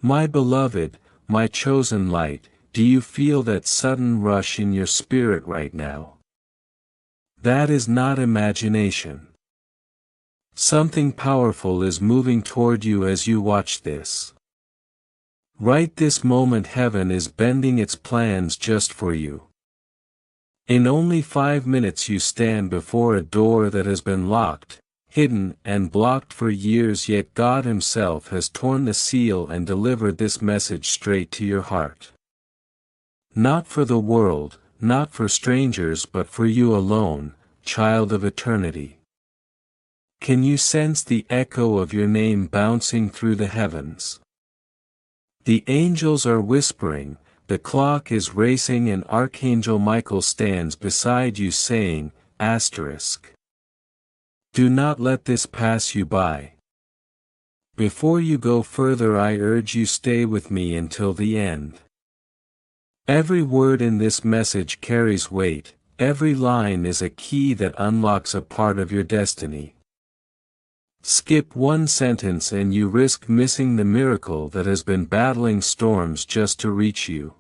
My beloved, my chosen light, do you feel that sudden rush in your spirit right now? That is not imagination. Something powerful is moving toward you as you watch this. Right this moment heaven is bending its plans just for you. In only 5 minutes you stand before a door that has been locked, hidden and blocked for years, yet God Himself has torn the seal and delivered this message straight to your heart. Not for the world, not for strangers, but for you alone, child of eternity. Can you sense the echo of your name bouncing through the heavens? The angels are whispering, the clock is racing, and Archangel Michael stands beside you saying, asterisk. Do not let this pass you by. Before you go further, I urge you stay with me until the end. Every word in this message carries weight, every line is a key that unlocks a part of your destiny. Skip one sentence and you risk missing the miracle that has been battling storms just to reach you.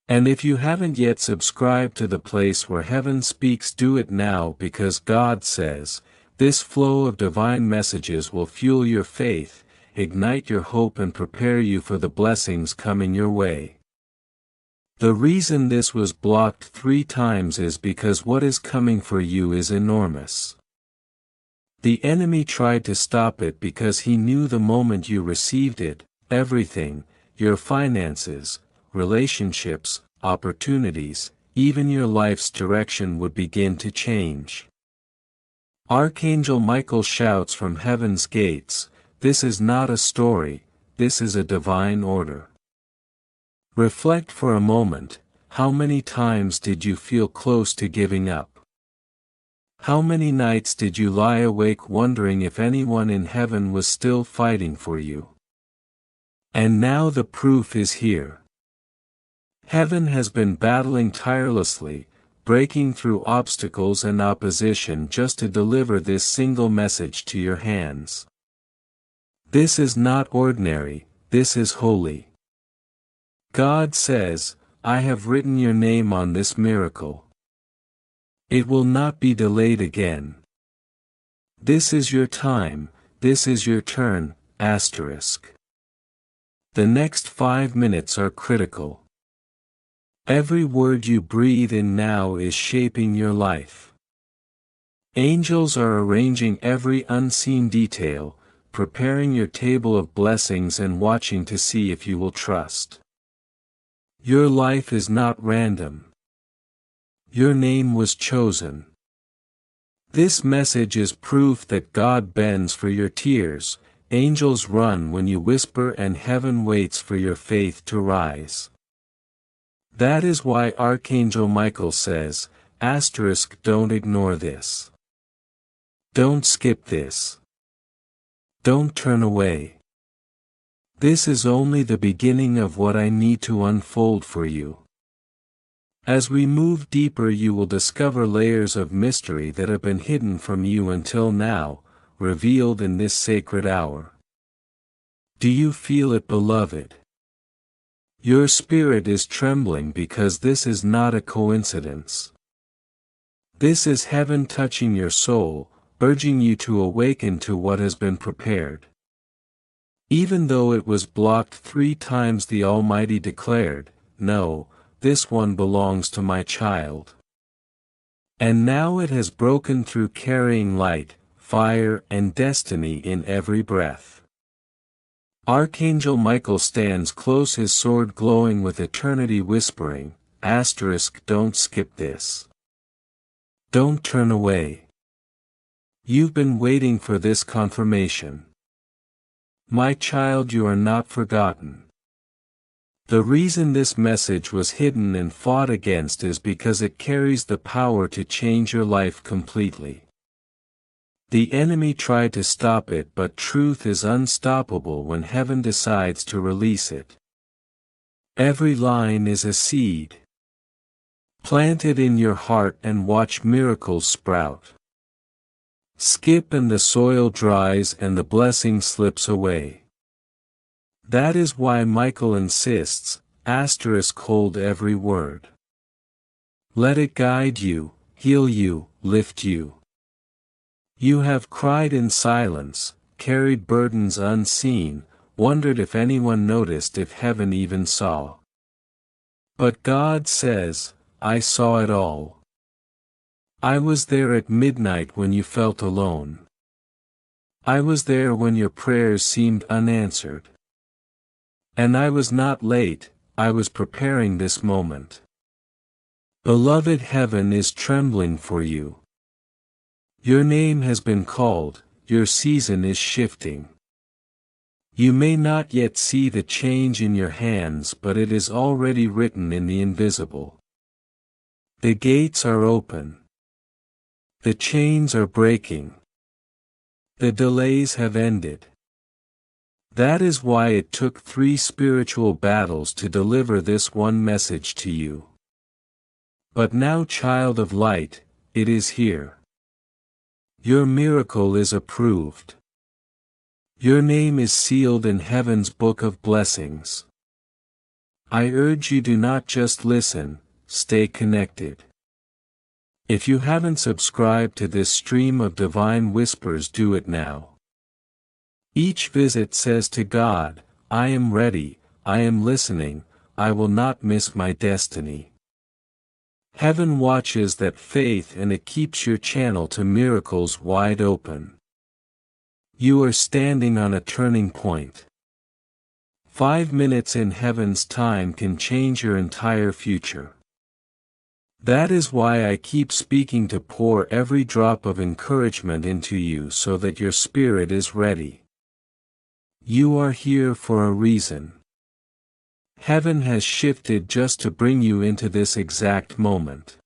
And if you haven't yet subscribed to the place where heaven speaks, do it now, because God says, this flow of divine messages will fuel your faith, ignite your hope, and prepare you for the blessings coming your way. The reason this was blocked 3 times is because what is coming for you is enormous. The enemy tried to stop it because he knew the moment you received it, everything, your finances, relationships, opportunities, even your life's direction would begin to change. Archangel Michael shouts from heaven's gates, this is not a story, this is a divine order. Reflect for a moment, how many times did you feel close to giving up? How many nights did you lie awake wondering if anyone in heaven was still fighting for you? And now the proof is here. Heaven has been battling tirelessly, breaking through obstacles and opposition just to deliver this single message to your hands. This is not ordinary, this is holy. God says, I have written your name on this miracle. It will not be delayed again. This is your time, this is your turn, asterisk. The next 5 minutes are critical. Every word you breathe in now is shaping your life. Angels are arranging every unseen detail, preparing your table of blessings and watching to see if you will trust. Your life is not random. Your name was chosen. This message is proof that God bends for your tears, angels run when you whisper, and heaven waits for your faith to rise. That is why Archangel Michael says, asterisk, don't ignore this. Don't skip this. Don't turn away. This is only the beginning of what I need to unfold for you. As we move deeper, you will discover layers of mystery that have been hidden from you until now, revealed in this sacred hour. Do you feel it, beloved? Your spirit is trembling because this is not a coincidence. This is heaven touching your soul, urging you to awaken to what has been prepared. Even though it was blocked 3 times, the Almighty declared, no, this one belongs to my child. And now it has broken through, carrying light, fire, and destiny in every breath. Archangel Michael stands close, his sword glowing with eternity, whispering, asterisk, don't skip this. Don't turn away. You've been waiting for this confirmation. My child, you are not forgotten. The reason this message was hidden and fought against is because it carries the power to change your life completely. The enemy tried to stop it, but truth is unstoppable when heaven decides to release it. Every line is a seed. Plant it in your heart and watch miracles sprout. Skip and the soil dries and the blessing slips away. That is why Michael insists, hold every word. Let it guide you, heal you, lift you. You have cried in silence, carried burdens unseen, wondered if anyone noticed, if heaven even saw. But God says, I saw it all. I was there at midnight when you felt alone. I was there when your prayers seemed unanswered. And I was not late, I was preparing this moment. Beloved, heaven is trembling for you. Your name has been called, your season is shifting. You may not yet see the change in your hands, but it is already written in the invisible. The gates are open. The chains are breaking. The delays have ended. That is why it took 3 spiritual battles to deliver this one message to you. But now, child of light, it is here. Your miracle is approved. Your name is sealed in heaven's book of blessings. I urge you, do not just listen, stay connected. If you haven't subscribed to this stream of divine whispers, do it now. Each visit says to God, I am ready, I am listening, I will not miss my destiny. Heaven watches that faith, and it keeps your channel to miracles wide open. You are standing on a turning point. 5 minutes in heaven's time can change your entire future. That is why I keep speaking, to pour every drop of encouragement into you so that your spirit is ready. You are here for a reason. Heaven has shifted just to bring you into this exact moment.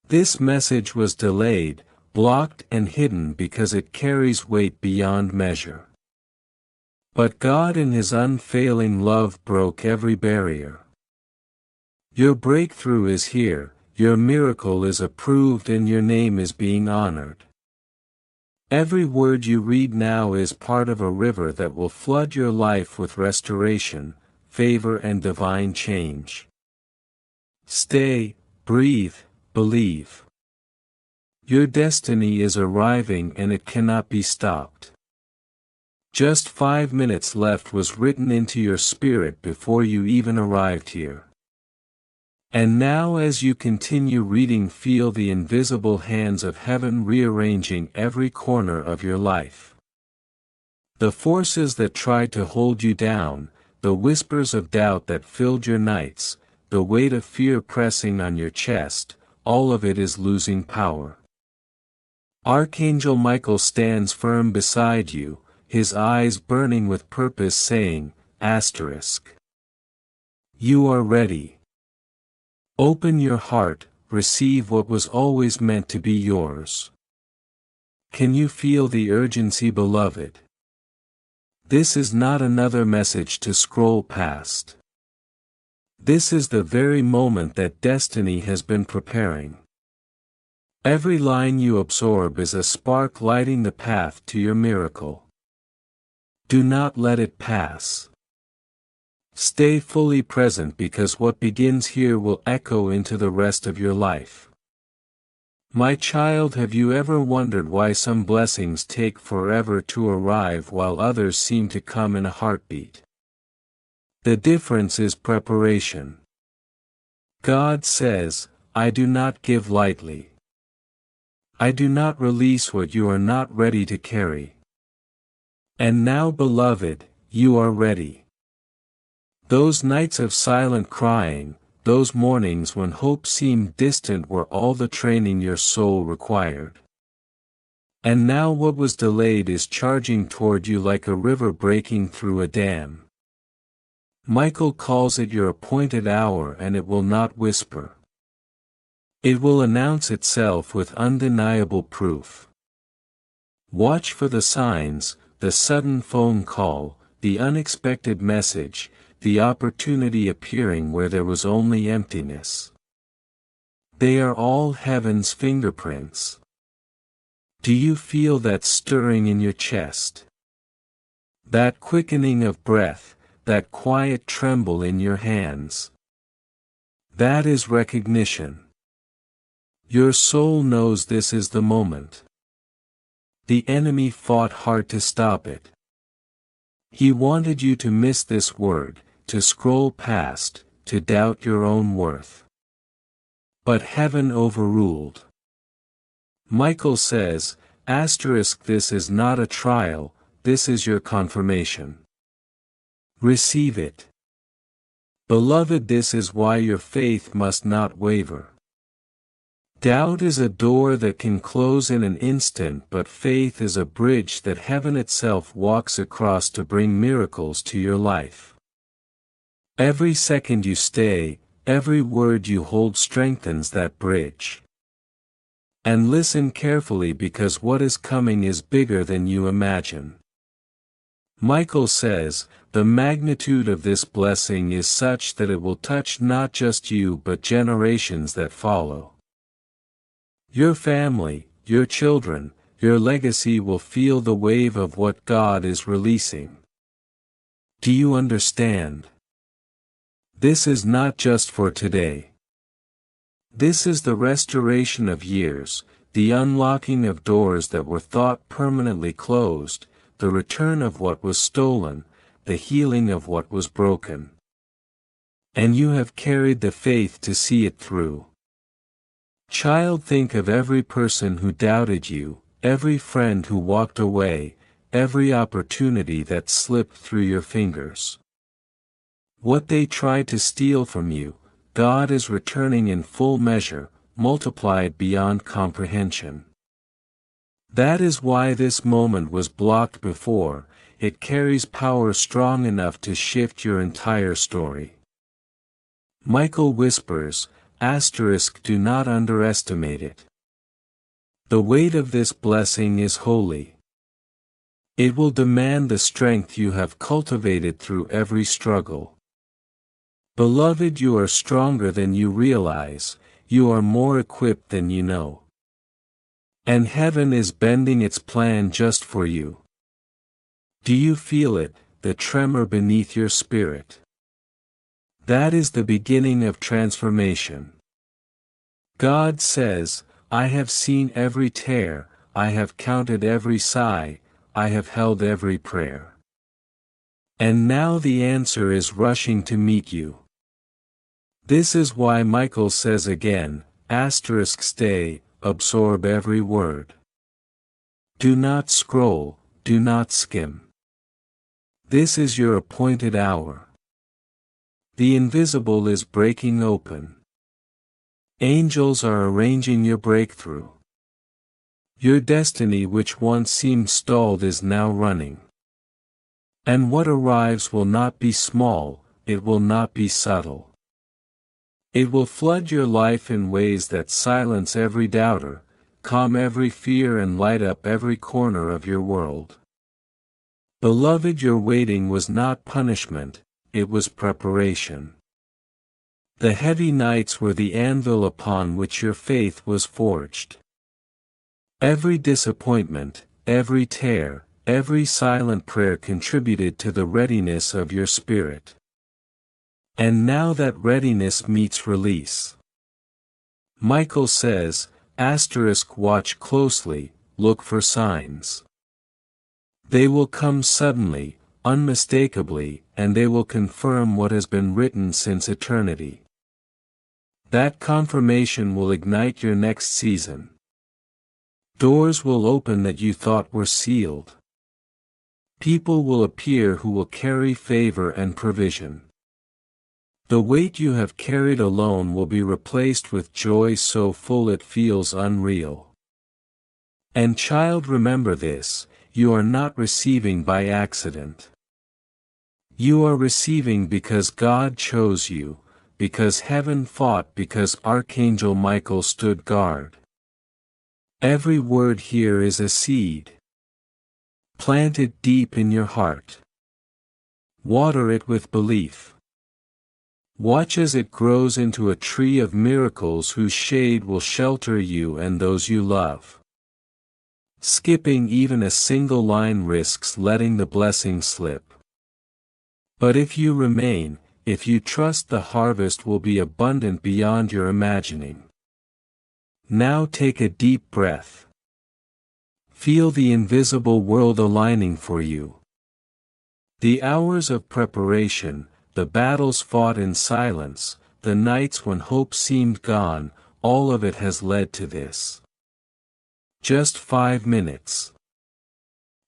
This message was delayed, blocked and hidden because it carries weight beyond measure. But God in His unfailing love broke every barrier. Your breakthrough is here, your miracle is approved, and your name is being honored. Every word you read now is part of a river that will flood your life with restoration, favor and divine change. Stay, breathe, believe. Your destiny is arriving and it cannot be stopped. Just 5 minutes left was written into your spirit before you even arrived here. And now, as you continue reading, feel the invisible hands of heaven rearranging every corner of your life. The forces that tried to hold you down, the whispers of doubt that filled your nights, the weight of fear pressing on your chest, all of it is losing power. Archangel Michael stands firm beside you, his eyes burning with purpose, saying, You are ready. Open your heart, receive what was always meant to be yours. Can you feel the urgency, beloved? This is not another message to scroll past. This is the very moment that destiny has been preparing. Every line you absorb is a spark lighting the path to your miracle. Do not let it pass. Stay fully present, because what begins here will echo into the rest of your life. My child, have you ever wondered why some blessings take forever to arrive while others seem to come in a heartbeat? The difference is preparation. God says, I do not give lightly. I do not release what you are not ready to carry. And now, beloved, you are ready. Those nights of silent crying, those mornings when hope seemed distant, were all the training your soul required. And now what was delayed is charging toward you like a river breaking through a dam. Michael calls it your appointed hour, and it will not whisper. It will announce itself with undeniable proof. Watch for the signs, the sudden phone call, the unexpected message, the opportunity appearing where there was only emptiness. They are all heaven's fingerprints. Do you feel that stirring in your chest? That quickening of breath, that quiet tremble in your hands. That is recognition. Your soul knows this is the moment. The enemy fought hard to stop it. He wanted you to miss this word, to scroll past, to doubt your own worth. But heaven overruled. Michael says, this is not a trial, this is your confirmation. Receive it. Beloved, this is why your faith must not waver. Doubt is a door that can close in an instant, but faith is a bridge that heaven itself walks across to bring miracles to your life. Every second you stay, every word you hold strengthens that bridge. And listen carefully, because what is coming is bigger than you imagine. Michael says, the magnitude of this blessing is such that it will touch not just you but generations that follow. Your family, your children, your legacy will feel the wave of what God is releasing. Do you understand? This is not just for today. This is the restoration of years, the unlocking of doors that were thought permanently closed, the return of what was stolen, the healing of what was broken. And you have carried the faith to see it through. Child, think of every person who doubted you, every friend who walked away, every opportunity that slipped through your fingers. What they tried to steal from you, God is returning in full measure, multiplied beyond comprehension. That is why this moment was blocked before. It carries power strong enough to shift your entire story. Michael whispers, do not underestimate it. The weight of this blessing is holy. It will demand the strength you have cultivated through every struggle. Beloved, you are stronger than you realize, you are more equipped than you know. And heaven is bending its plan just for you. Do you feel it, the tremor beneath your spirit? That is the beginning of transformation. God says, I have seen every tear, I have counted every sigh, I have held every prayer. And now the answer is rushing to meet you. This is why Michael says again, stay, absorb every word. Do not scroll, do not skim. This is your appointed hour. The invisible is breaking open. Angels are arranging your breakthrough. Your destiny, which once seemed stalled, is now running. And what arrives will not be small, it will not be subtle. It will flood your life in ways that silence every doubter, calm every fear, and light up every corner of your world. Beloved, your waiting was not punishment, it was preparation. The heavy nights were the anvil upon which your faith was forged. Every disappointment, every tear, every silent prayer contributed to the readiness of your spirit. And now that readiness meets release. Michael says, watch closely, look for signs. They will come suddenly, unmistakably, and they will confirm what has been written since eternity. That confirmation will ignite your next season. Doors will open that you thought were sealed. People will appear who will carry favor and provision. The weight you have carried alone will be replaced with joy so full it feels unreal. And child, remember this, you are not receiving by accident. You are receiving because God chose you, because heaven fought, because Archangel Michael stood guard. Every word here is a seed. Plant it deep in your heart. Water it with belief. Watch as it grows into a tree of miracles whose shade will shelter you and those you love. Skipping even a single line risks letting the blessing slip. But if you remain, if you trust, the harvest will be abundant beyond your imagining. Now take a deep breath. Feel the invisible world aligning for you. The hours of preparation, the battles fought in silence, the nights when hope seemed gone, all of it has led to this. Just 5 minutes.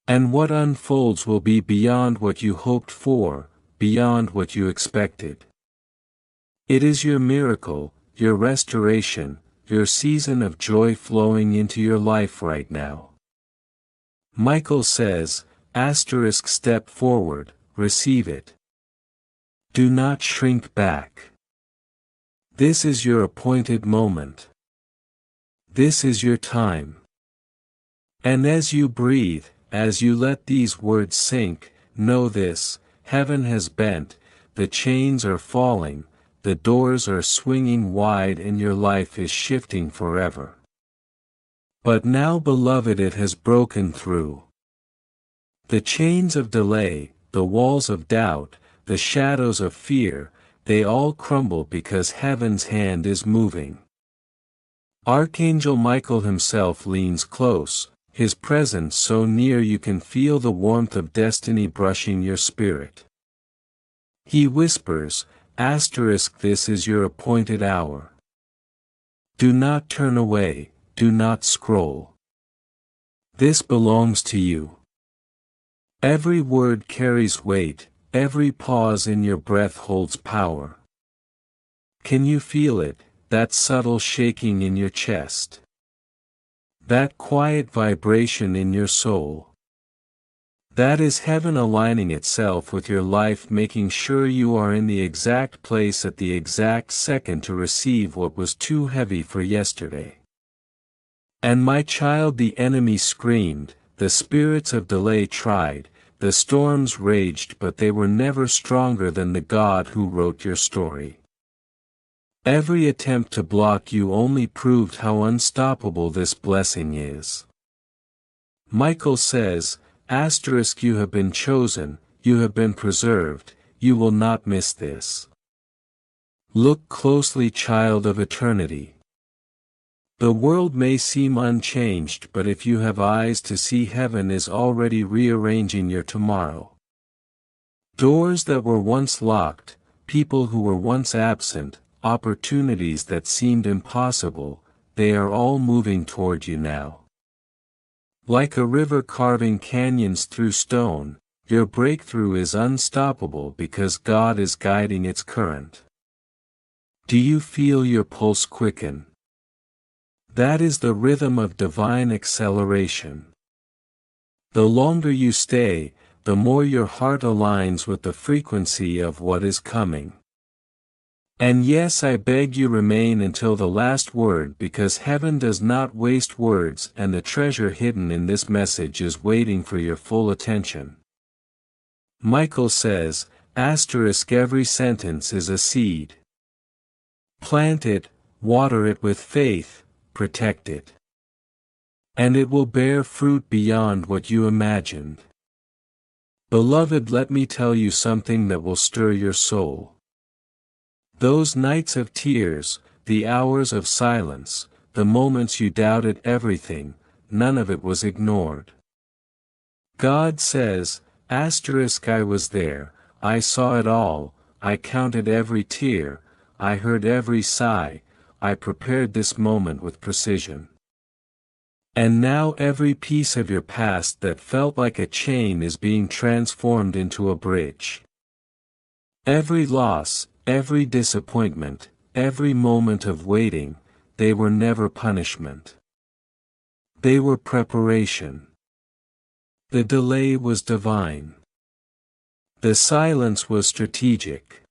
And what unfolds will be beyond what you hoped for, beyond what you expected. It is your miracle, your restoration, your season of joy flowing into your life right now. Michael says, step forward, receive it. Do not shrink back. This is your appointed moment. This is your time. And as you breathe, as you let these words sink, know this: heaven has bent, the chains are falling, the doors are swinging wide, and your life is shifting forever. But now, beloved, it has broken through. The chains of delay, the walls of doubt, the shadows of fear, they all crumble because heaven's hand is moving. Archangel Michael himself leans close, his presence so near you can feel the warmth of destiny brushing your spirit. He whispers, this is your appointed hour. Do not turn away, do not scroll. This belongs to you. Every word carries weight, every pause in your breath holds power. Can you feel it, that subtle shaking in your chest? That quiet vibration in your soul? That is heaven aligning itself with your life, making sure you are in the exact place at the exact second to receive what was too heavy for yesterday. And my child, the enemy screamed, the spirits of delay tried, the storms raged, but they were never stronger than the God who wrote your story. Every attempt to block you only proved how unstoppable this blessing is. Michael says, you have been chosen, you have been preserved, you will not miss this. Look closely, child of eternity. The world may seem unchanged, but if you have eyes to see, heaven is already rearranging your tomorrow. Doors that were once locked, people who were once absent, opportunities that seemed impossible, they are all moving toward you now. Like a river carving canyons through stone, your breakthrough is unstoppable because God is guiding its current. Do you feel your pulse quicken? That is the rhythm of divine acceleration. The longer you stay, the more your heart aligns with the frequency of what is coming. And yes, I beg you, remain until the last word, because heaven does not waste words, and the treasure hidden in this message is waiting for your full attention. Michael says, every sentence is a seed. Plant it, water it with faith, protect it. And it will bear fruit beyond what you imagined. Beloved, let me tell you something that will stir your soul. Those nights of tears, the hours of silence, the moments you doubted everything, none of it was ignored. God says, I was there, I saw it all, I counted every tear, I heard every sigh, I prepared this moment with precision. And now every piece of your past that felt like a chain is being transformed into a bridge. Every loss, every disappointment, every moment of waiting, they were never punishment. They were preparation. The delay was divine. The silence was strategic.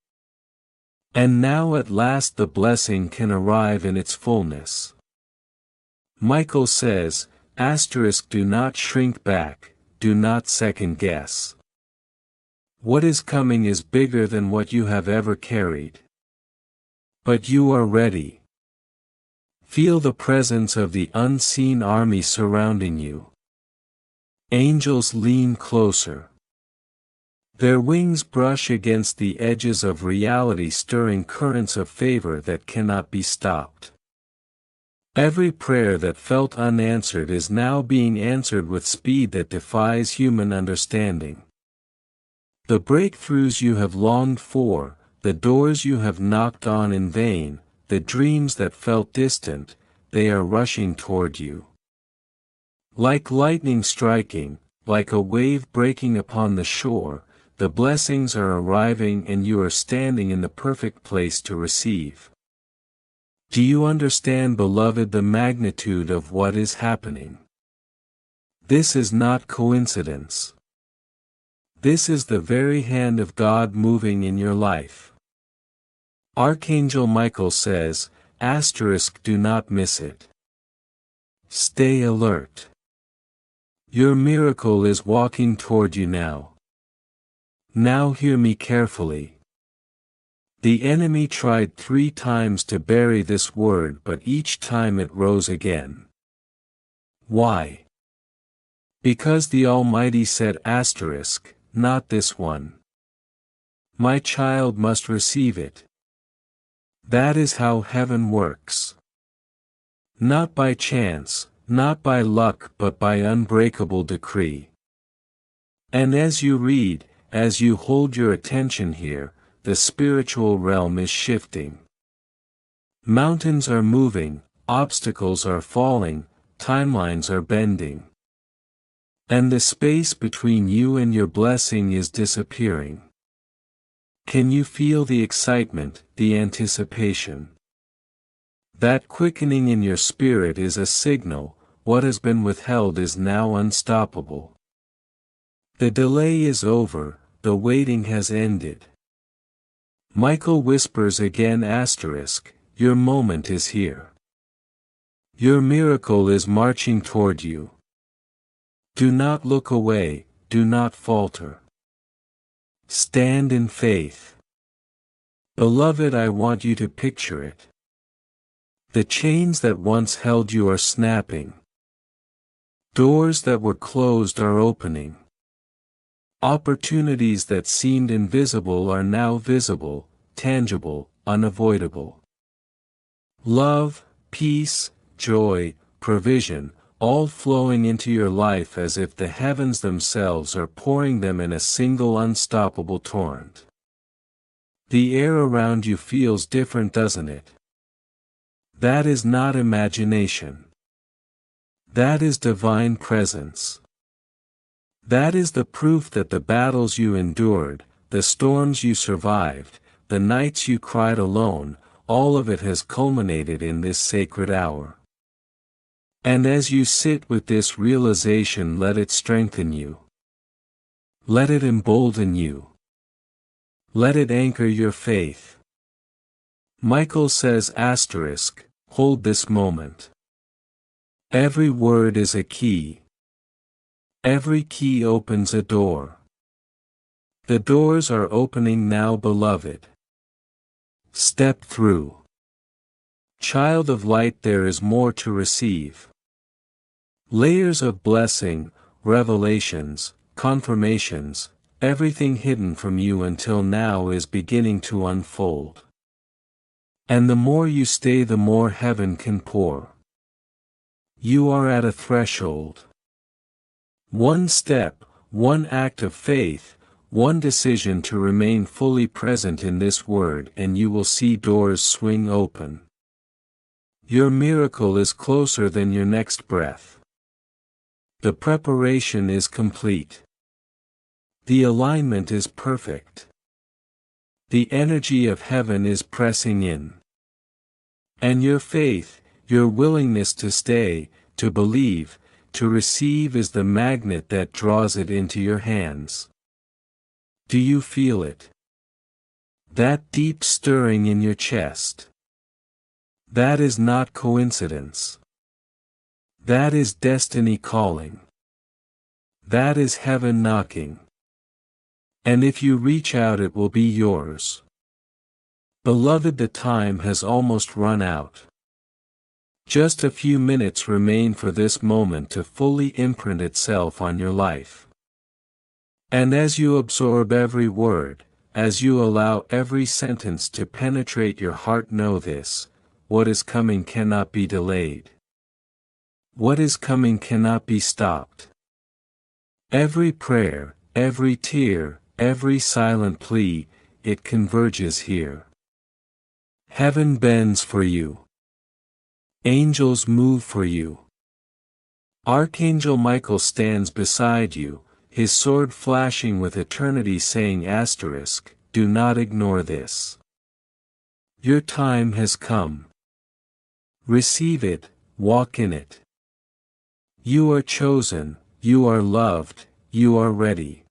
And now at last the blessing can arrive in its fullness. Michael says, do not shrink back, do not second guess. What is coming is bigger than what you have ever carried. But you are ready. Feel the presence of the unseen army surrounding you. Angels lean closer. Their wings brush against the edges of reality, stirring currents of favor that cannot be stopped. Every prayer that felt unanswered is now being answered with speed that defies human understanding. The breakthroughs you have longed for, the doors you have knocked on in vain, the dreams that felt distant, they are rushing toward you. Like lightning striking, like a wave breaking upon the shore, the blessings are arriving and you are standing in the perfect place to receive. Do you understand, beloved, the magnitude of what is happening? This is not coincidence. This is the very hand of God moving in your life. Archangel Michael says, do not miss it. Stay alert. Your miracle is walking toward you now. Now hear me carefully. The enemy tried 3 times to bury this word, but each time it rose again. Why? Because the Almighty said not this one. My child must receive it. That is how heaven works. Not by chance, not by luck, but by unbreakable decree. And as you read, as you hold your attention here, the spiritual realm is shifting. Mountains are moving, obstacles are falling, timelines are bending. And the space between you and your blessing is disappearing. Can you feel the excitement, the anticipation? That quickening in your spirit is a signal, what has been withheld is now unstoppable. The delay is over, the waiting has ended. Michael whispers again your moment is here. Your miracle is marching toward you. Do not look away, do not falter. Stand in faith. Beloved, I want you to picture it. The chains that once held you are snapping. Doors that were closed are opening. Opportunities that seemed invisible are now visible, tangible, unavoidable. Love, peace, joy, provision, all flowing into your life as if the heavens themselves are pouring them in a single unstoppable torrent. The air around you feels different, doesn't it? That is not imagination. That is divine presence. That is the proof that the battles you endured, the storms you survived, the nights you cried alone, all of it has culminated in this sacred hour. And as you sit with this realization, let it strengthen you. Let it embolden you. Let it anchor your faith. Michael says hold this moment. Every word is a key. Every key opens a door. The doors are opening now, beloved. Step through. Child of light, there is more to receive. Layers of blessing, revelations, confirmations, everything hidden from you until now is beginning to unfold. And the more you stay, the more heaven can pour. You are at a threshold. One step, one act of faith, one decision to remain fully present in this word, and you will see doors swing open. Your miracle is closer than your next breath. The preparation is complete. The alignment is perfect. The energy of heaven is pressing in. And your faith, your willingness to stay, to believe, to receive is the magnet that draws it into your hands. Do you feel it? That deep stirring in your chest. That is not coincidence. That is destiny calling. That is heaven knocking. And if you reach out, it will be yours. Beloved, the time has almost run out. Just a few minutes remain for this moment to fully imprint itself on your life. And as you absorb every word, as you allow every sentence to penetrate your heart, know this: what is coming cannot be delayed. What is coming cannot be stopped. Every prayer, every tear, every silent plea, it converges here. Heaven bends for you. Angels move for you. Archangel Michael stands beside you, his sword flashing with eternity, saying asterisk, do not ignore this. Your time has come. Receive it, walk in it. You are chosen, you are loved, you are ready.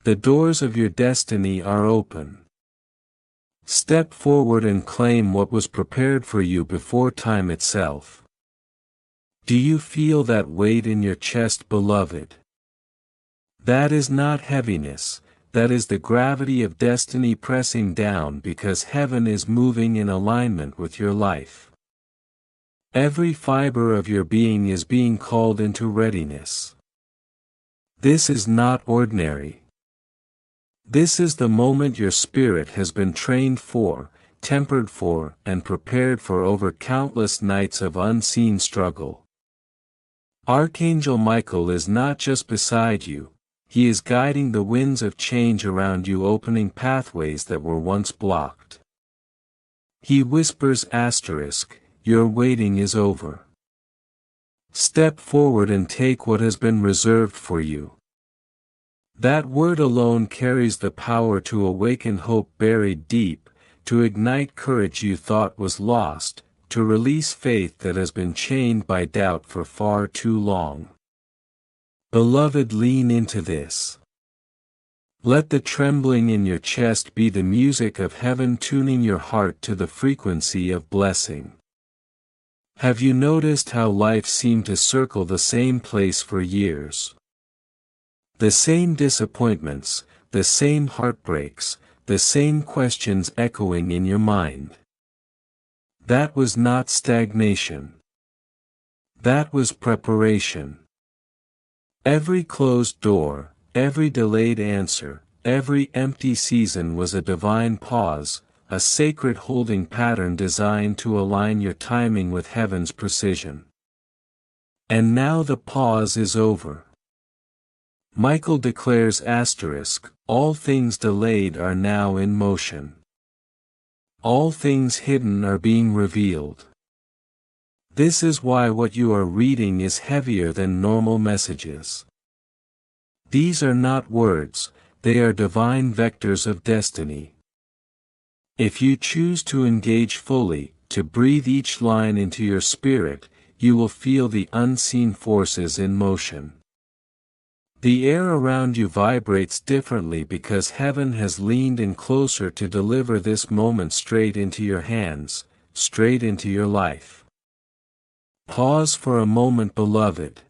The doors of your destiny are open. Step forward and claim what was prepared for you before time itself. Do you feel that weight in your chest, beloved? That is not heaviness, that is the gravity of destiny pressing down, because heaven is moving in alignment with your life. Every fiber of your being is being called into readiness. This is not ordinary. This is the moment your spirit has been trained for, tempered for, and prepared for over countless nights of unseen struggle. Archangel Michael is not just beside you, he is guiding the winds of change around you, opening pathways that were once blocked. He whispers asterisk, your waiting is over. Step forward and take what has been reserved for you. That word alone carries the power to awaken hope buried deep, to ignite courage you thought was lost, to release faith that has been chained by doubt for far too long. Beloved, lean into this. Let the trembling in your chest be the music of heaven, tuning your heart to the frequency of blessing. Have you noticed how life seemed to circle the same place for years? The same disappointments, the same heartbreaks, the same questions echoing in your mind. That was not stagnation. That was preparation. Every closed door, every delayed answer, every empty season was a divine pause, a sacred holding pattern designed to align your timing with heaven's precision. And now the pause is over. Michael declares asterisk, all things delayed are now in motion. All things hidden are being revealed. This is why what you are reading is heavier than normal messages. These are not words, they are divine vectors of destiny. If you choose to engage fully, to breathe each line into your spirit, you will feel the unseen forces in motion. The air around you vibrates differently because heaven has leaned in closer to deliver this moment straight into your hands, straight into your life. Pause for a moment, beloved.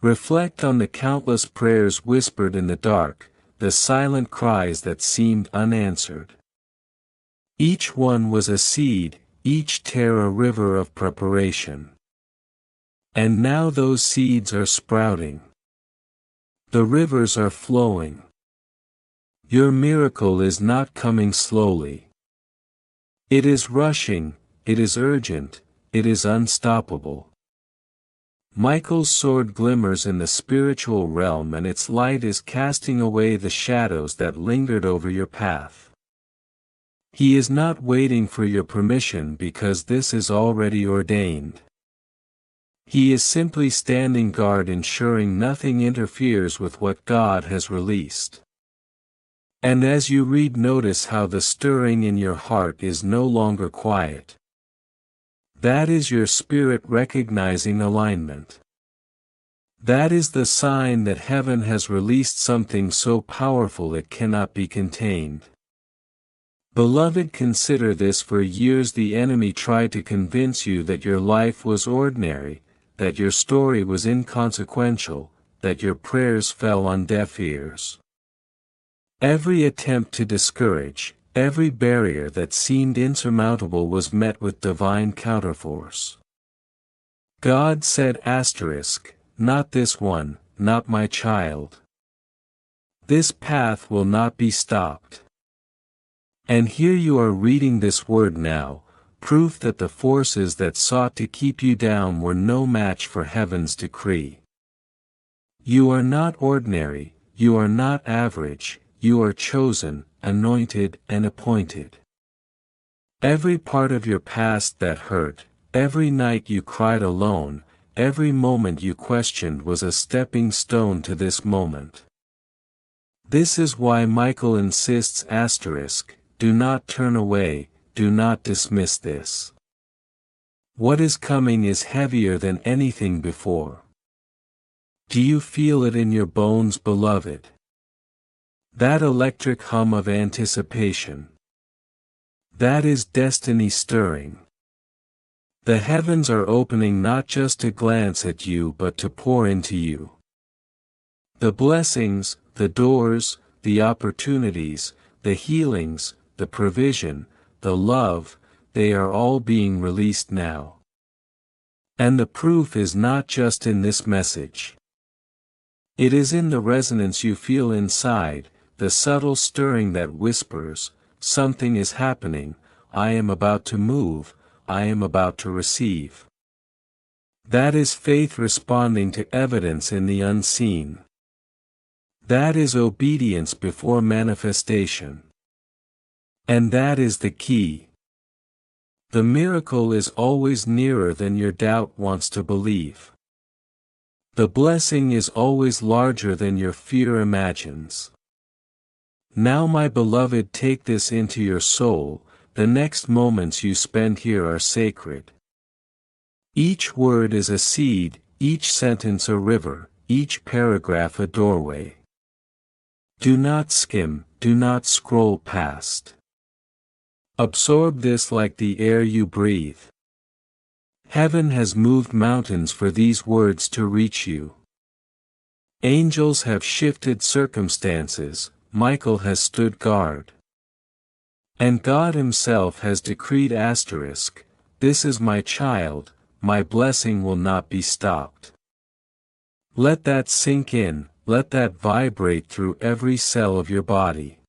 Reflect on the countless prayers whispered in the dark, the silent cries that seemed unanswered. Each one was a seed, each tear a river of preparation. And now those seeds are sprouting. The rivers are flowing. Your miracle is not coming slowly. It is rushing, it is urgent, it is unstoppable. Michael's sword glimmers in the spiritual realm, and its light is casting away the shadows that lingered over your path. He is not waiting for your permission because this is already ordained. He is simply standing guard, ensuring nothing interferes with what God has released. And as you read, notice how the stirring in your heart is no longer quiet. That is your spirit recognizing alignment. That is the sign that heaven has released something so powerful it cannot be contained. Beloved, consider this: for years the enemy tried to convince you that your life was ordinary, that your story was inconsequential, that your prayers fell on deaf ears. Every attempt to discourage, Every barrier that seemed insurmountable was met with divine counterforce. God said asterisk, not this one, not my child. This path will not be stopped. And here you are reading this word now, proof that the forces that sought to keep you down were no match for heaven's decree. You are not ordinary, you are not average, you are chosen, anointed and appointed. Every part of your past that hurt, every night you cried alone, every moment you questioned was a stepping stone to this moment. This is why Michael insists asterisk, do not turn away, do not dismiss this. What is coming is heavier than anything before. Do you feel it in your bones, beloved? That electric hum of anticipation. That is destiny stirring. The heavens are opening not just to glance at you but to pour into you. The blessings, the doors, the opportunities, the healings, the provision, the love, they are all being released now. And the proof is not just in this message. It is in the resonance you feel inside, the subtle stirring that whispers, something is happening, I am about to move, I am about to receive. That is faith responding to evidence in the unseen. That is obedience before manifestation. And that is the key. The miracle is always nearer than your doubt wants to believe. The blessing is always larger than your fear imagines. Now, my beloved, take this into your soul, the next moments you spend here are sacred. Each word is a seed, each sentence a river, each paragraph a doorway. Do not skim, do not scroll past. Absorb this like the air you breathe. Heaven has moved mountains for these words to reach you. Angels have shifted circumstances, Michael has stood guard. And God Himself has decreed asterisk, this is my child, my blessing will not be stopped. Let that sink in, let that vibrate through every cell of your body.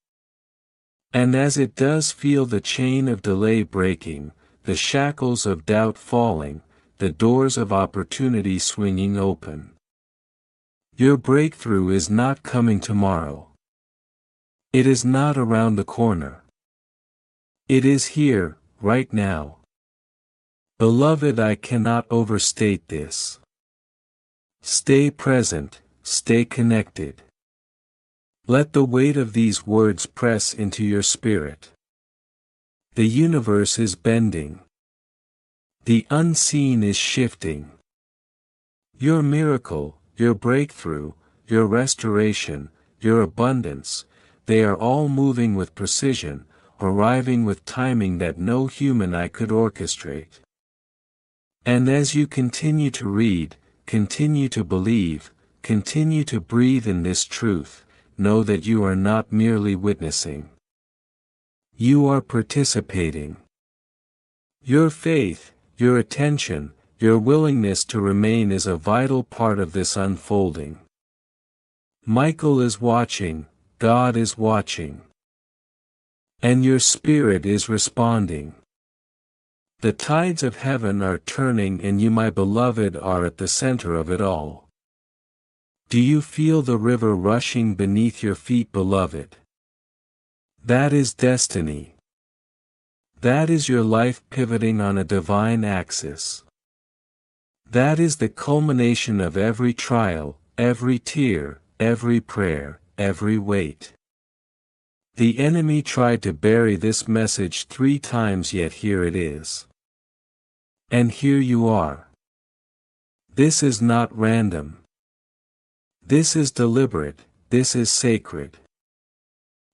And as it does, feel the chain of delay breaking, the shackles of doubt falling, the doors of opportunity swinging open. Your breakthrough is not coming tomorrow. It is not around the corner. It is here, right now. Beloved, I cannot overstate this. Stay present, stay connected. Let the weight of these words press into your spirit. The universe is bending. The unseen is shifting. Your miracle, your breakthrough, your restoration, your abundance, they are all moving with precision, arriving with timing that no human eye could orchestrate. And as you continue to read, continue to believe, continue to breathe in this truth, know that you are not merely witnessing. You are participating. Your faith, your attention, your willingness to remain is a vital part of this unfolding. Michael is watching, God is watching. And your spirit is responding. The tides of heaven are turning and you, my beloved, are at the center of it all. Do you feel the river rushing beneath your feet, beloved? That is destiny. That is your life pivoting on a divine axis. That is the culmination of every trial, every tear, every prayer, every weight. The enemy tried to bury this message 3 times, yet here it is. And here you are. This is not random. This is deliberate, this is sacred.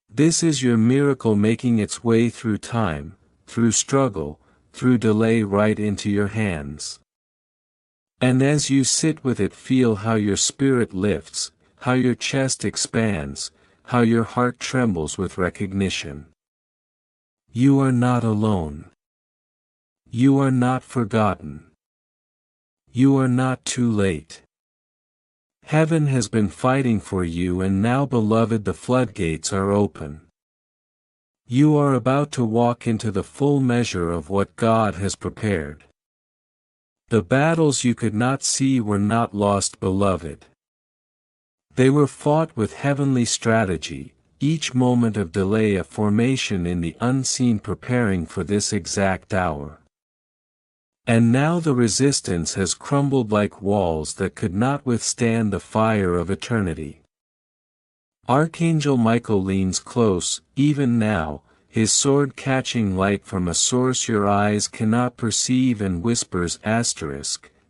This is your miracle making its way through time, through struggle, through delay right into your hands. And as you sit with it, feel how your spirit lifts, how your chest expands, how your heart trembles with recognition. You are not alone. You are not forgotten. You are not too late. Heaven has been fighting for you, and now, beloved, the floodgates are open. You are about to walk into the full measure of what God has prepared. The battles you could not see were not lost, beloved. They were fought with heavenly strategy, each moment of delay a formation in the unseen preparing for this exact hour. And now the resistance has crumbled like walls that could not withstand the fire of eternity. Archangel Michael leans close, even now, his sword catching light from a source your eyes cannot perceive, and whispers,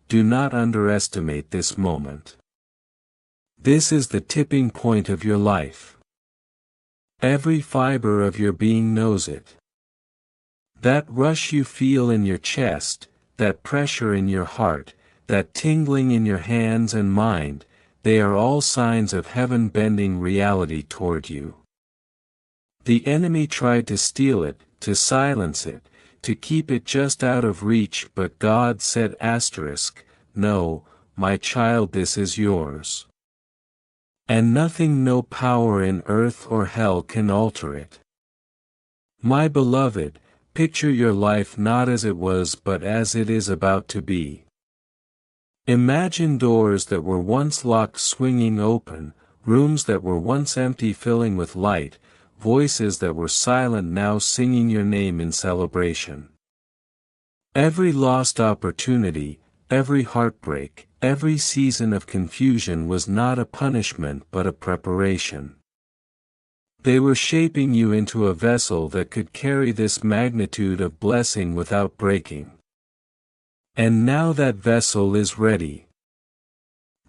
do not underestimate this moment. This is the tipping point of your life. Every fiber of your being knows it. That rush you feel in your chest, that pressure in your heart, that tingling in your hands and mind, they are all signs of heaven bending reality toward you. The enemy tried to steal it, to silence it, to keep it just out of reach, but God said, no, my child, this is yours. And nothing, no power in earth or hell can alter it. My beloved, picture your life not as it was but as it is about to be. Imagine doors that were once locked swinging open, rooms that were once empty filling with light, voices that were silent now singing your name in celebration. Every lost opportunity, every heartbreak, every season of confusion was not a punishment but a preparation. They were shaping you into a vessel that could carry this magnitude of blessing without breaking. And now that vessel is ready.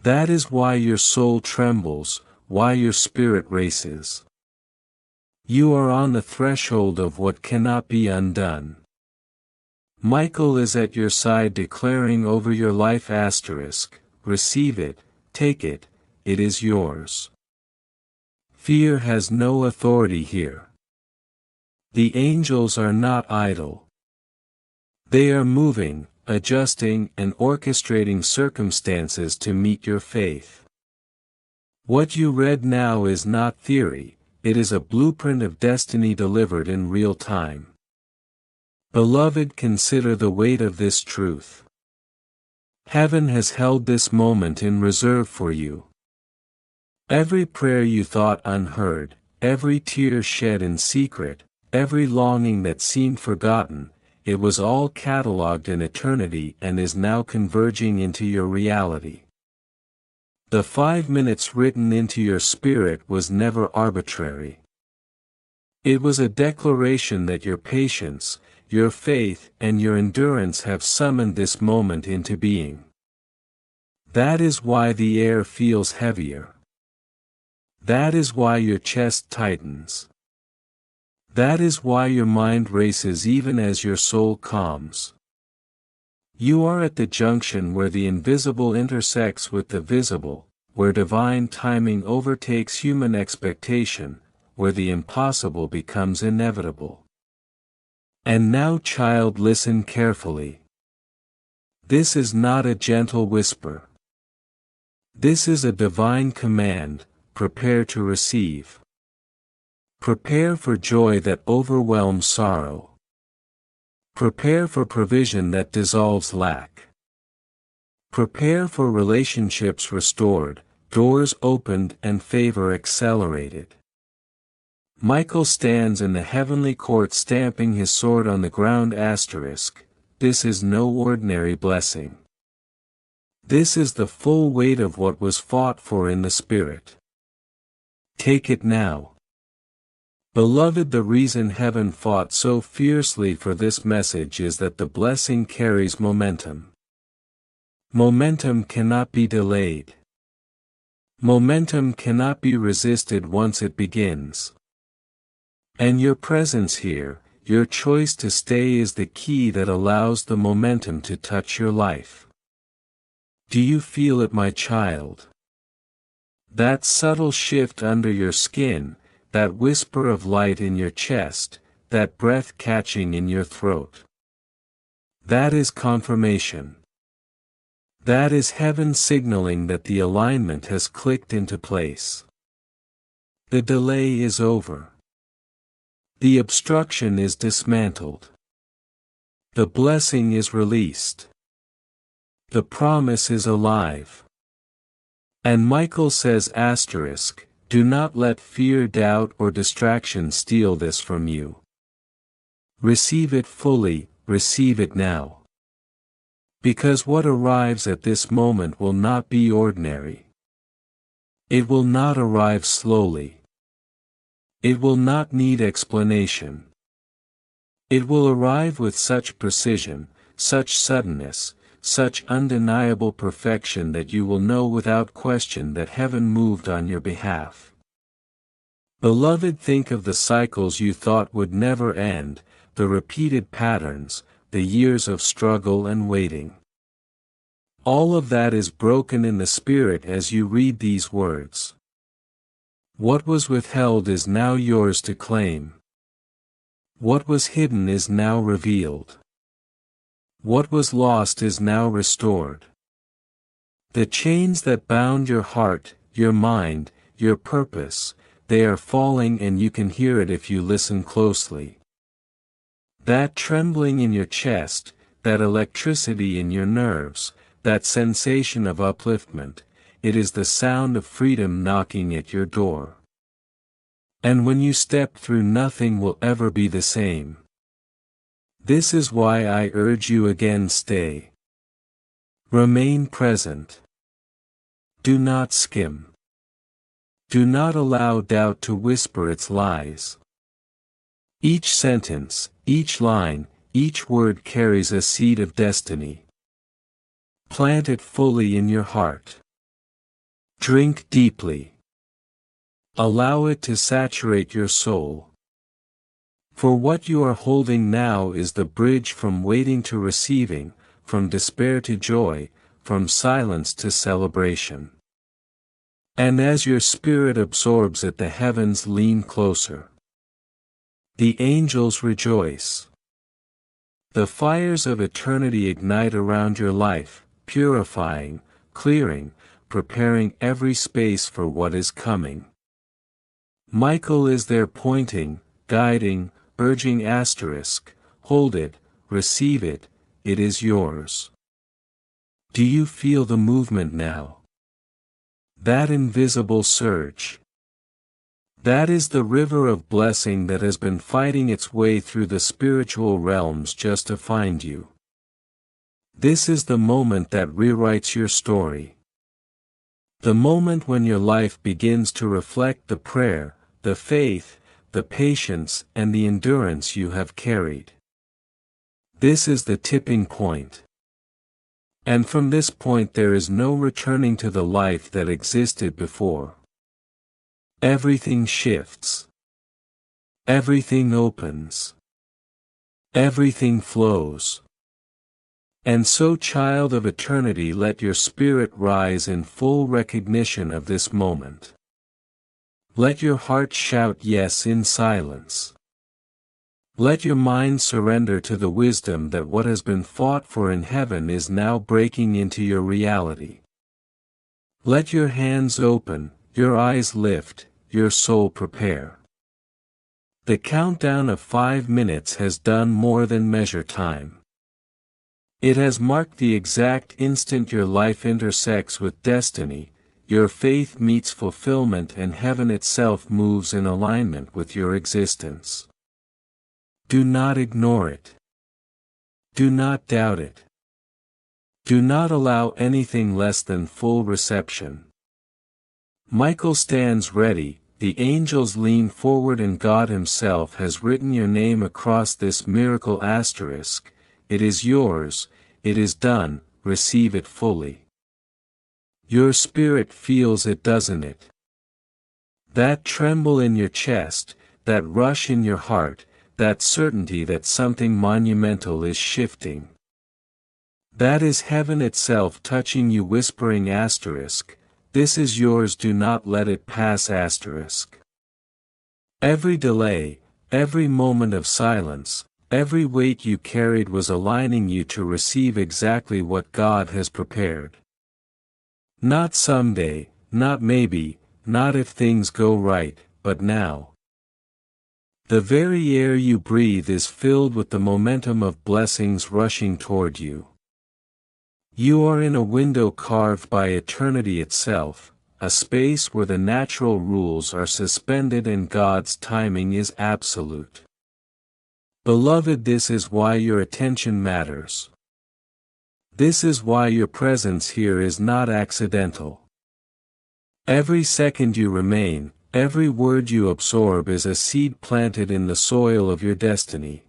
That is why your soul trembles, why your spirit races. You are on the threshold of what cannot be undone. Michael is at your side declaring over your life, receive it, take it, it is yours. Fear has no authority here. The angels are not idle. They are moving, adjusting, and orchestrating circumstances to meet your faith. What you read now is not theory, it is a blueprint of destiny delivered in real time. Beloved, consider the weight of this truth. Heaven has held this moment in reserve for you. Every prayer you thought unheard, every tear shed in secret, every longing that seemed forgotten, it was all catalogued in eternity and is now converging into your reality. The 5 minutes written into your spirit was never arbitrary. It was a declaration that your patience, your faith, and your endurance have summoned this moment into being. That is why the air feels heavier. That is why your chest tightens. That is why your mind races even as your soul calms. You are at the junction where the invisible intersects with the visible, where divine timing overtakes human expectation, where the impossible becomes inevitable. And now, child, listen carefully. This is not a gentle whisper. This is a divine command, prepare to receive. Prepare for joy that overwhelms sorrow. Prepare for provision that dissolves lack. Prepare for relationships restored, doors opened, and favor accelerated. Michael stands in the heavenly court stamping his sword on the ground. This is no ordinary blessing. This is the full weight of what was fought for in the Spirit. Take it now. Beloved, the reason heaven fought so fiercely for this message is that the blessing carries momentum. Momentum cannot be delayed. Momentum cannot be resisted once it begins. And your presence here, your choice to stay, is the key that allows the momentum to touch your life. Do you feel it, my child? That subtle shift under your skin, that whisper of light in your chest, that breath catching in your throat. That is confirmation. That is heaven signaling that the alignment has clicked into place. The delay is over. The obstruction is dismantled. The blessing is released. The promise is alive. And Michael says asterisk, do not let fear, doubt, or distraction steal this from you. Receive it fully, receive it now. Because what arrives at this moment will not be ordinary. It will not arrive slowly. It will not need explanation. It will arrive with such precision, such suddenness, such undeniable perfection that you will know without question that heaven moved on your behalf. Beloved, think of the cycles you thought would never end, the repeated patterns, the years of struggle and waiting. All of that is broken in the spirit as you read these words. What was withheld is now yours to claim. What was hidden is now revealed. What was lost is now restored. The chains that bound your heart, your mind, your purpose, they are falling, and you can hear it if you listen closely. That trembling in your chest, that electricity in your nerves, that sensation of upliftment, it is the sound of freedom knocking at your door. And when you step through, nothing will ever be the same. This is why I urge you again, stay. Remain present. Do not skim. Do not allow doubt to whisper its lies. Each sentence, each line, each word carries a seed of destiny. Plant it fully in your heart. Drink deeply. Allow it to saturate your soul. For what you are holding now is the bridge from waiting to receiving, from despair to joy, from silence to celebration. And as your spirit absorbs it, the heavens lean closer. The angels rejoice. The fires of eternity ignite around your life, purifying, clearing, preparing every space for what is coming. Michael is there, pointing, guiding, urging asterisk, hold it, receive it, it is yours. Do you feel the movement now? That invisible surge. That is the river of blessing that has been fighting its way through the spiritual realms just to find you. This is the moment that rewrites your story. The moment when your life begins to reflect the prayer, the faith, the patience, and the endurance you have carried. This is the tipping point. And from this point there is no returning to the life that existed before. Everything shifts. Everything opens. Everything flows. And so, child of eternity, let your spirit rise in full recognition of this moment. Let your heart shout yes in silence. Let your mind surrender to the wisdom that what has been fought for in heaven is now breaking into your reality. Let your hands open, your eyes lift, your soul prepare. The countdown of 5 minutes has done more than measure time. It has marked the exact instant your life intersects with destiny, your faith meets fulfillment, and heaven itself moves in alignment with your existence. Do not ignore it. Do not doubt it. Do not allow anything less than full reception. Michael stands ready, the angels lean forward, and God Himself has written your name across this miracle asterisk. It is yours, it is done, receive it fully. Your spirit feels it, doesn't it? That tremble in your chest, that rush in your heart, that certainty that something monumental is shifting. That is heaven itself touching you, whispering asterisk, this is yours, do not let it pass asterisk. Every delay, every moment of silence, every weight you carried was aligning you to receive exactly what God has prepared. Not someday, not maybe, not if things go right, but now. The very air you breathe is filled with the momentum of blessings rushing toward you. You are in a window carved by eternity itself, a space where the natural rules are suspended and God's timing is absolute. Beloved, this is why your attention matters. This is why your presence here is not accidental. Every second you remain, every word you absorb is a seed planted in the soil of your destiny.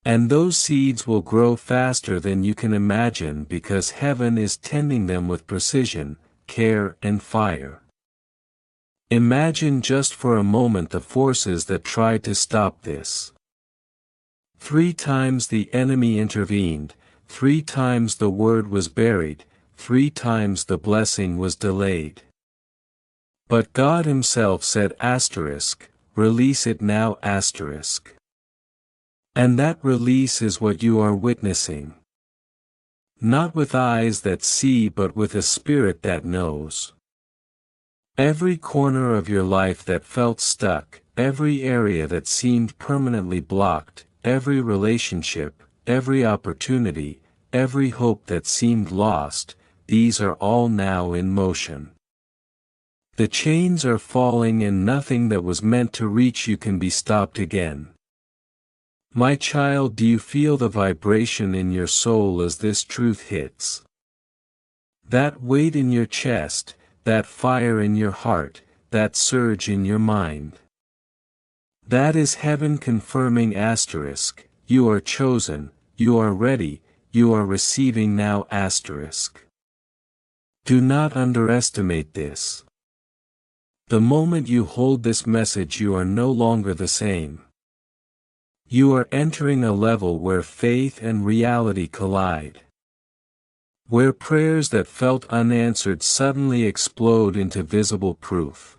And those seeds will grow faster than you can imagine because heaven is tending them with precision, care and fire. Imagine just for a moment the forces that tried to stop this. 3 times the enemy intervened, 3 times the word was buried, 3 times the blessing was delayed. But God Himself said asterisk, release it now asterisk. And that release is what you are witnessing. Not with eyes that see but with a spirit that knows. Every corner of your life that felt stuck, every area that seemed permanently blocked, every relationship, every opportunity, every hope that seemed lost, these are all now in motion. The chains are falling and nothing that was meant to reach you can be stopped again. My child, do you feel the vibration in your soul as this truth hits? That weight in your chest, that fire in your heart, that surge in your mind. That is heaven confirming asterisk, you are chosen, you are ready, you are receiving now asterisk. Do not underestimate this. The moment you hold this message, you are no longer the same. You are entering a level where faith and reality collide. Where prayers that felt unanswered suddenly explode into visible proof.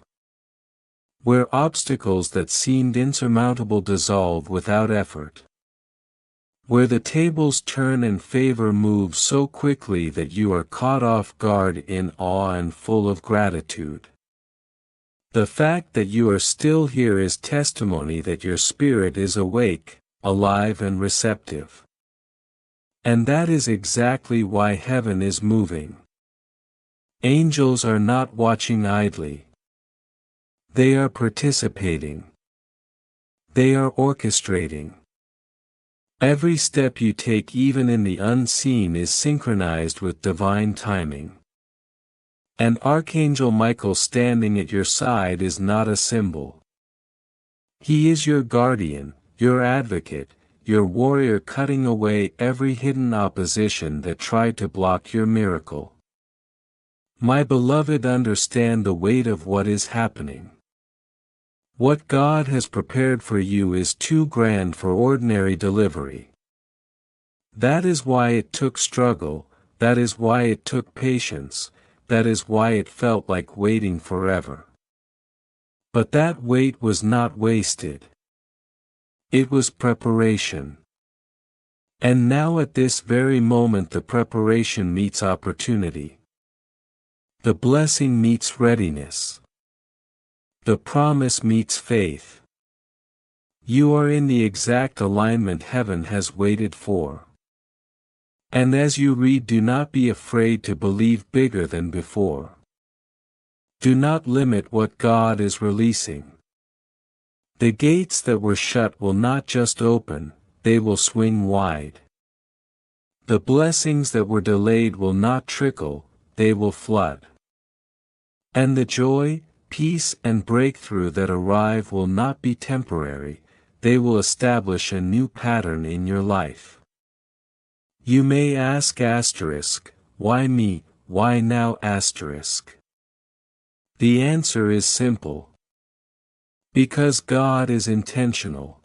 Where obstacles that seemed insurmountable dissolve without effort. Where the tables turn and favor moves so quickly that you are caught off guard in awe and full of gratitude. The fact that you are still here is testimony that your spirit is awake, alive and receptive. And that is exactly why heaven is moving. Angels are not watching idly. They are participating. They are orchestrating. Every step you take, even in the unseen, is synchronized with divine timing. And Archangel Michael standing at your side is not a symbol. He is your guardian, your advocate, your warrior, cutting away every hidden opposition that tried to block your miracle. My beloved, understand the weight of what is happening. What God has prepared for you is too grand for ordinary delivery. That is why it took struggle, that is why it took patience, that is why it felt like waiting forever. But that wait was not wasted. It was preparation. And now at this very moment the preparation meets opportunity. The blessing meets readiness. The promise meets faith. You are in the exact alignment heaven has waited for. And as you read, do not be afraid to believe bigger than before. Do not limit what God is releasing. The gates that were shut will not just open, they will swing wide. The blessings that were delayed will not trickle, they will flood. And the joy, peace and breakthrough that arrive will not be temporary, they will establish a new pattern in your life. You may ask asterisk, why me, why now asterisk? The answer is simple. Because God is intentional.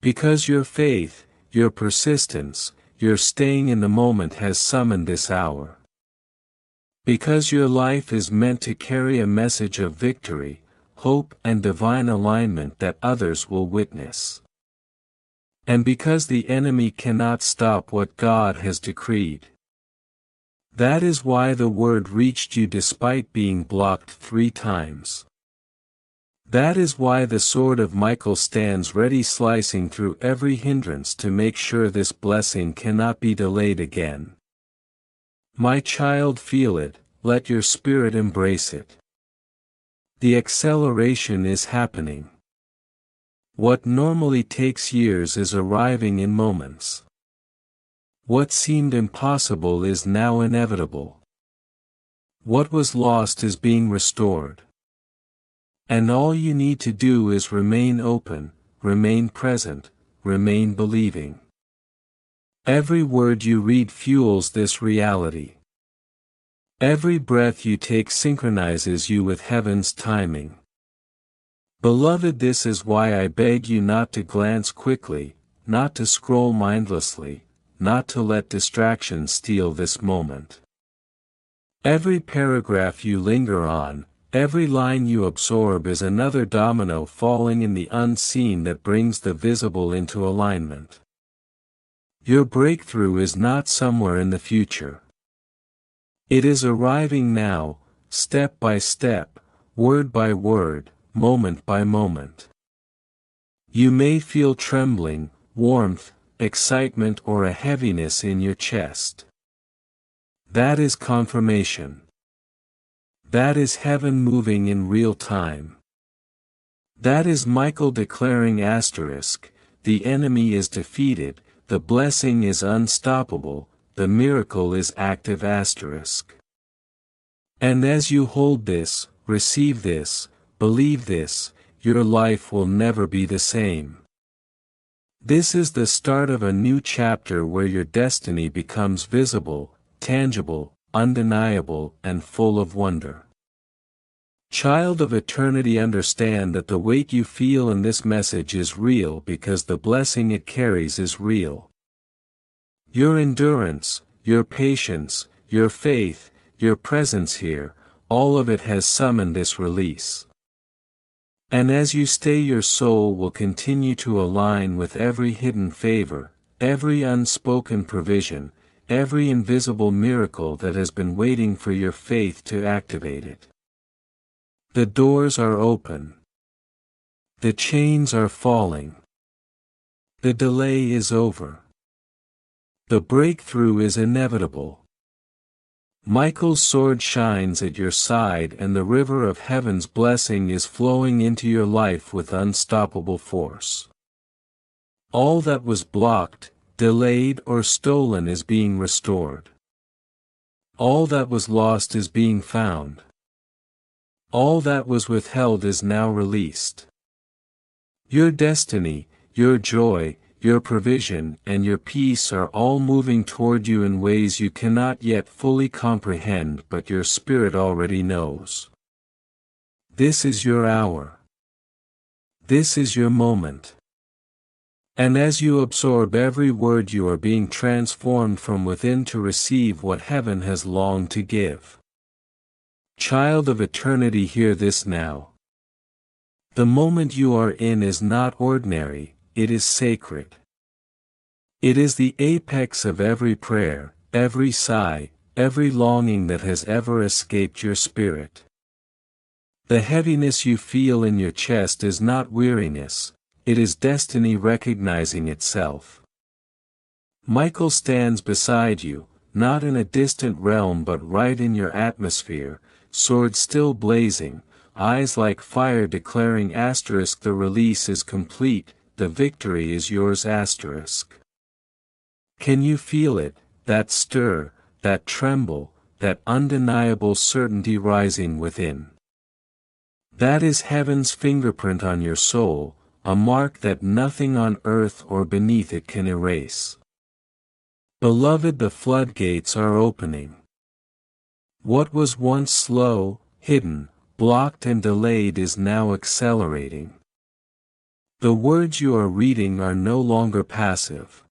Because your faith, your persistence, your staying in the moment has summoned this hour. Because your life is meant to carry a message of victory, hope and divine alignment that others will witness. And because the enemy cannot stop what God has decreed. That is why the word reached you despite being blocked 3 times. That is why the sword of Michael stands ready, slicing through every hindrance to make sure this blessing cannot be delayed again. My child, feel it, let your spirit embrace it. The acceleration is happening. What normally takes years is arriving in moments. What seemed impossible is now inevitable. What was lost is being restored. And all you need to do is remain open, remain present, remain believing. Every word you read fuels this reality. Every breath you take synchronizes you with heaven's timing. Beloved, this is why I beg you not to glance quickly, not to scroll mindlessly, not to let distractions steal this moment. Every paragraph you linger on, every line you absorb is another domino falling in the unseen that brings the visible into alignment. Your breakthrough is not somewhere in the future. It is arriving now, step by step, word by word, moment by moment. You may feel trembling, warmth, excitement, or a heaviness in your chest. That is confirmation. That is heaven moving in real time. That is Michael declaring the enemy is defeated, the blessing is unstoppable, the miracle is active . And as you hold this, receive this, believe this, your life will never be the same. This is the start of a new chapter where your destiny becomes visible, tangible, undeniable, and full of wonder. Child of eternity, understand that the weight you feel in this message is real because the blessing it carries is real. Your endurance, your patience, your faith, your presence here, all of it has summoned this release. And as you stay, your soul will continue to align with every hidden favor, every unspoken provision, every invisible miracle that has been waiting for your faith to activate it. The doors are open. The chains are falling. The delay is over. The breakthrough is inevitable. Michael's sword shines at your side, and the river of heaven's blessing is flowing into your life with unstoppable force. All that was blocked, delayed, or stolen is being restored. All that was lost is being found. All that was withheld is now released. Your destiny, your joy, your provision, and your peace are all moving toward you in ways you cannot yet fully comprehend, but your spirit already knows. This is your hour. This is your moment. And as you absorb every word, you are being transformed from within to receive what heaven has longed to give. Child of eternity, hear this now. The moment you are in is not ordinary, it is sacred. It is the apex of every prayer, every sigh, every longing that has ever escaped your spirit. The heaviness you feel in your chest is not weariness, it is destiny recognizing itself. Michael stands beside you, not in a distant realm but right in your atmosphere, sword still blazing, eyes like fire declaring the release is complete, the victory is yours . Can you feel it, that stir, that tremble, that undeniable certainty rising within? That is heaven's fingerprint on your soul, a mark that nothing on earth or beneath it can erase. Beloved, the floodgates are opening. What was once slow, hidden, blocked and delayed is now accelerating. The words you are reading are no longer passive.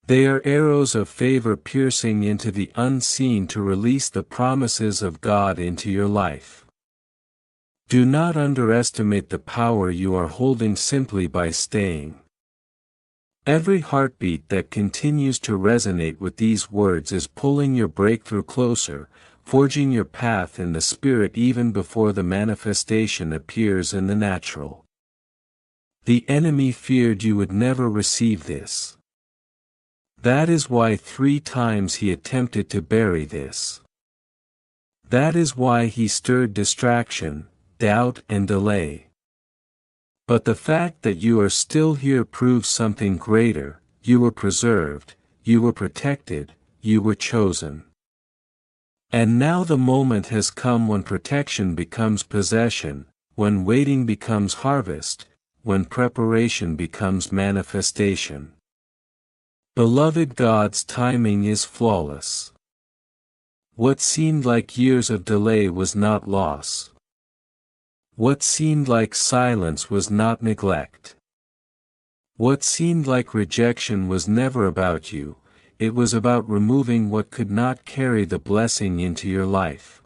They are arrows of favor piercing into the unseen to release the promises of God into your life. Do not underestimate the power you are holding simply by staying. Every heartbeat that continues to resonate with these words is pulling your breakthrough closer, forging your path in the spirit even before the manifestation appears in the natural. The enemy feared you would never receive this. That is why 3 times he attempted to bury this. That is why he stirred distraction, doubt and delay. But the fact that you are still here proves something greater: you were preserved, you were protected, you were chosen. And now the moment has come when protection becomes possession, when waiting becomes harvest, when preparation becomes manifestation. Beloved, God's timing is flawless. What seemed like years of delay was not loss. What seemed like silence was not neglect. What seemed like rejection was never about you. It was about removing what could not carry the blessing into your life.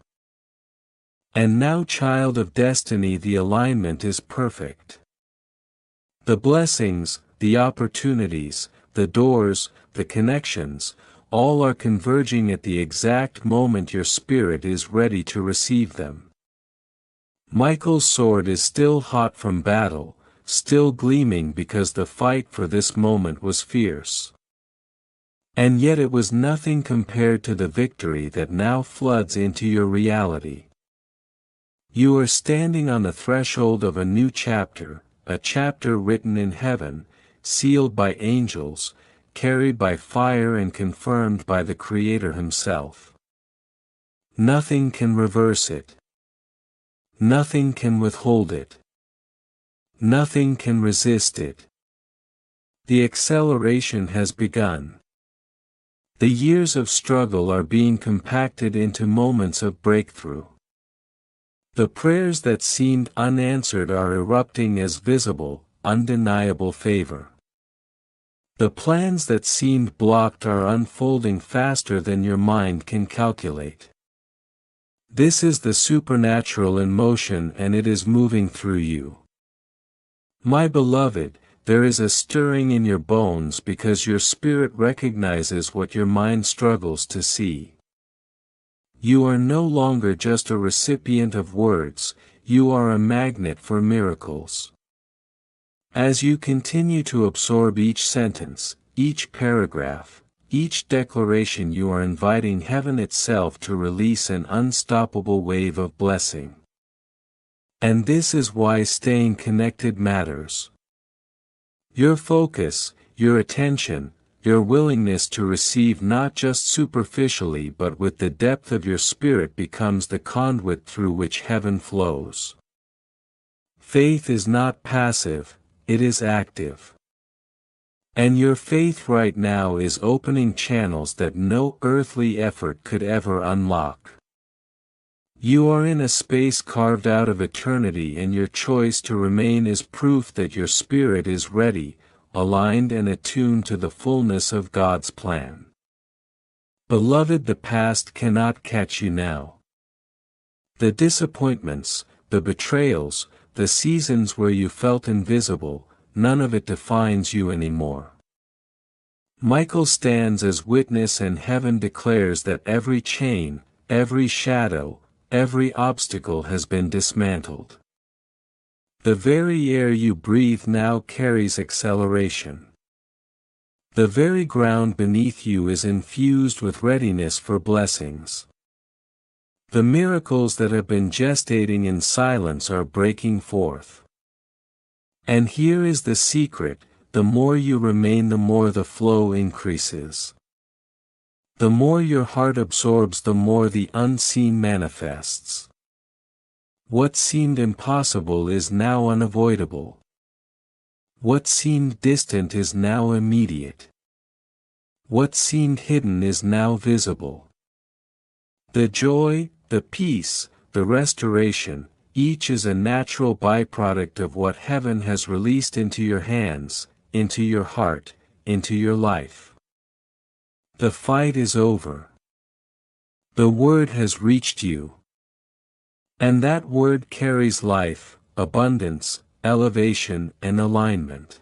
And now, child of destiny, the alignment is perfect. The blessings, the opportunities, the doors, the connections, all are converging at the exact moment your spirit is ready to receive them. Michael's sword is still hot from battle, still gleaming because the fight for this moment was fierce. And yet it was nothing compared to the victory that now floods into your reality. You are standing on the threshold of a new chapter, a chapter written in heaven, sealed by angels, carried by fire and confirmed by the Creator Himself. Nothing can reverse it. Nothing can withhold it. Nothing can resist it. The acceleration has begun. The years of struggle are being compacted into moments of breakthrough. The prayers that seemed unanswered are erupting as visible, undeniable favor. The plans that seemed blocked are unfolding faster than your mind can calculate. This is the supernatural in motion, and it is moving through you. My beloved, there is a stirring in your bones because your spirit recognizes what your mind struggles to see. You are no longer just a recipient of words, you are a magnet for miracles. As you continue to absorb each sentence, each paragraph, each declaration, you are inviting heaven itself to release an unstoppable wave of blessing. And this is why staying connected matters. Your focus, your attention, your willingness to receive not just superficially but with the depth of your spirit becomes the conduit through which heaven flows. Faith is not passive, it is active. And your faith right now is opening channels that no earthly effort could ever unlock. You are in a space carved out of eternity, and your choice to remain is proof that your spirit is ready, aligned and attuned to the fullness of God's plan. Beloved, the past cannot catch you now. The disappointments, the betrayals, the seasons where you felt invisible, none of it defines you anymore. Michael stands as witness, and heaven declares that every chain, every shadow, every obstacle has been dismantled. The very air you breathe now carries acceleration. The very ground beneath you is infused with readiness for blessings. The miracles that have been gestating in silence are breaking forth. And here is the secret: the more you remain, the more the flow increases. The more your heart absorbs, the more the unseen manifests. What seemed impossible is now unavoidable. What seemed distant is now immediate. What seemed hidden is now visible. The joy, the peace, the restoration, each is a natural byproduct of what heaven has released into your hands, into your heart, into your life. The fight is over. The word has reached you. And that word carries life, abundance, elevation and alignment.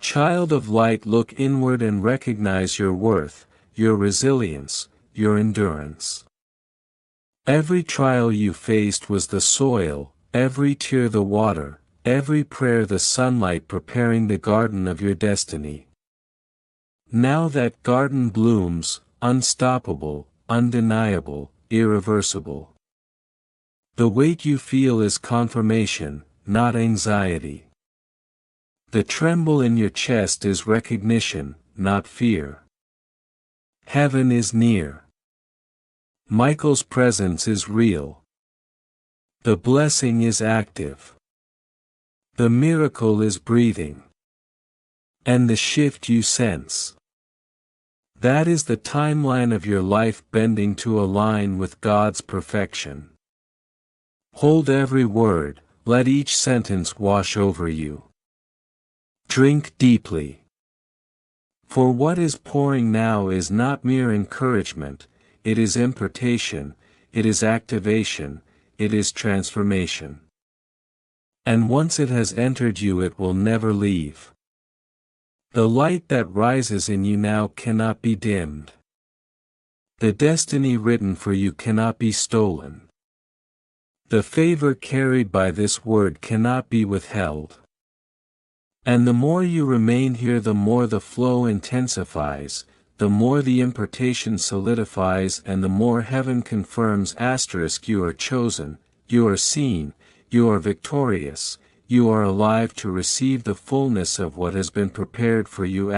Child of light, look inward and recognize your worth, your resilience, your endurance. Every trial you faced was the soil, every tear the water, every prayer the sunlight preparing the garden of your destiny. Now that garden blooms, unstoppable, undeniable, irreversible. The weight you feel is confirmation, not anxiety. The tremble in your chest is recognition, not fear. Heaven is near. Michael's presence is real. The blessing is active. The miracle is breathing. And the shift you sense. That is the timeline of your life bending to align with God's perfection. Hold every word, let each sentence wash over you. Drink deeply. For what is pouring now is not mere encouragement, it is impartation, it is activation, it is transformation. And once it has entered you, it will never leave. The light that rises in you now cannot be dimmed. The destiny written for you cannot be stolen. The favor carried by this word cannot be withheld. And the more you remain here, the more the flow intensifies, the more the impartation solidifies, and the more heaven confirms you are chosen, you are seen, you are victorious, you are alive to receive the fullness of what has been prepared for you.